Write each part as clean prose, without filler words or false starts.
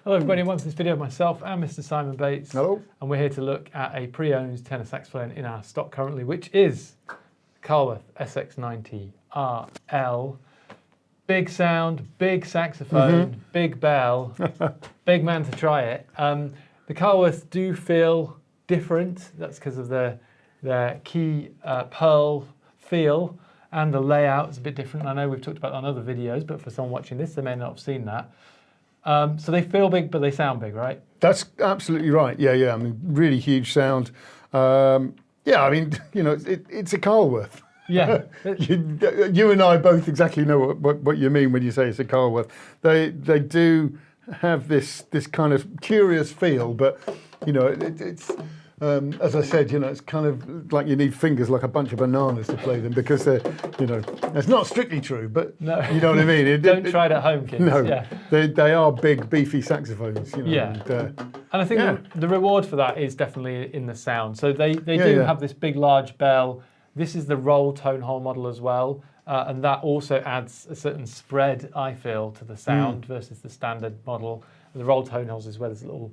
Hello everybody, welcome to this video of myself and Mr. Simon Bates. Hello. And we're here to look at a pre-owned tenor saxophone in our stock currently, which is Keilwerth SX90R. Big sound, big saxophone, big bell, big man to try it. The Keilwerth do feel different. That's because of their key pearl feel, and the layout is a bit different. I know we've talked about that on other videos, but for someone watching this, they may not have seen that. So they feel big, but they sound big, right? That's absolutely right. Yeah. I mean, really huge sound. Yeah, I mean, you know, it's a Keilwerth. Yeah. you and I both exactly know what you mean when you say it's a Keilwerth. They do have this kind of curious feel, but you know, it's as I said, you know, it's kind of like you need fingers like a bunch of bananas to play them, because they're, you know, it's not strictly true, but no. You know what I mean. Don't try it at home, kids. No, yeah. they are big, beefy saxophones. You know, Yeah. and I think the reward for that is definitely in the sound. So they do have this big, large bell. This is the roll tone hole model as well. And that also adds a certain spread, I feel, to the sound versus the standard model. The roll tone holes is where there's a little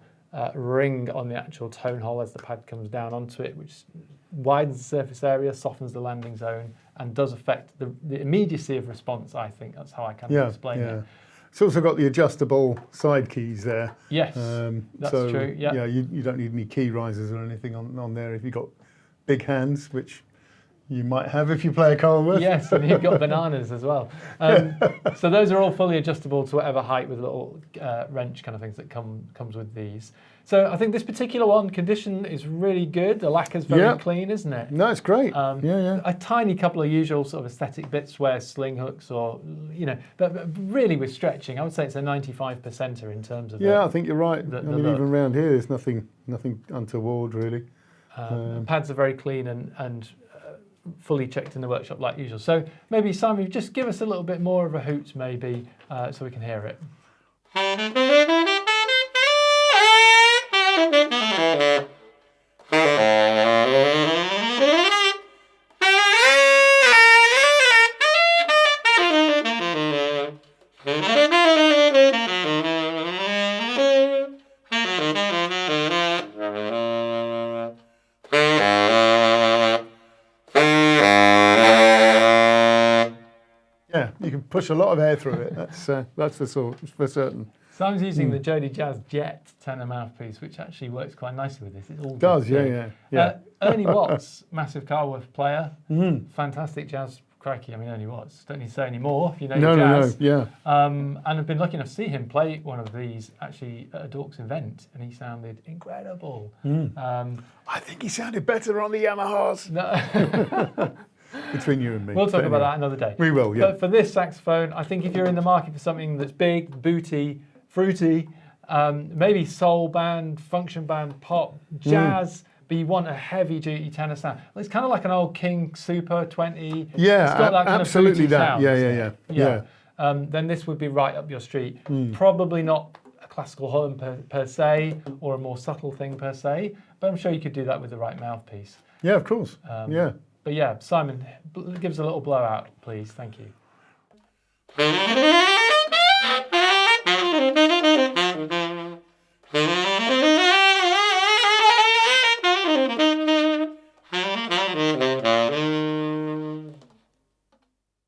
ring on the actual tone hole as the pad comes down onto it, which widens the surface area, softens the landing zone, and does affect the immediacy of response, I think. That's how I kind of explain it. It's also got the adjustable side keys there. Yes, that's true. Yeah, you don't need any key risers or anything on there if you've got big hands, which you might have if you play a Keilwerth. Yes, and you've got bananas as well. So those are all fully adjustable to whatever height with little wrench kind of things that comes with these. So I think this particular one, condition is really good. The lacquer's very clean, isn't it? No, it's great. Yeah. A tiny couple of usual sort of aesthetic bits where sling hooks or, you know, but really with stretching, I would say it's a 95%er in terms of I think you're right. I mean, even around here, there's nothing untoward really. Pads are very clean and fully checked in the workshop like usual. So maybe Simon, just give us a little bit more of a hoot maybe so we can hear it. Yeah, you can push a lot of air through it. That's for certain. Simon's using the Jody Jazz Jet tenor mouthpiece, which actually works quite nicely with this. It all does, yeah. Ernie Watts, massive Keilwerth player, fantastic jazz. Crikey, I mean, Ernie Watts. Don't need to say any more if you know your jazz. No, and I've been lucky enough to see him play one of these actually at a Dorks event, and he sounded incredible. I think he sounded better on the Yamahas. No. Between you and me. We'll talk about that another day. We will, yeah. But for this saxophone, I think if you're in the market for something that's big, booty, fruity, maybe soul band, function band, pop, jazz, but you want a heavy-duty tenor sound. Well, it's kind of like an old King Super 20. Yeah, it's got that kind absolutely of booty that. sound, Yeah. Then this would be right up your street. Probably not a classical horn per se, or a more subtle thing per se, but I'm sure you could do that with the right mouthpiece. Yeah, of course. But yeah, Simon, give us a little blowout, please. Thank you.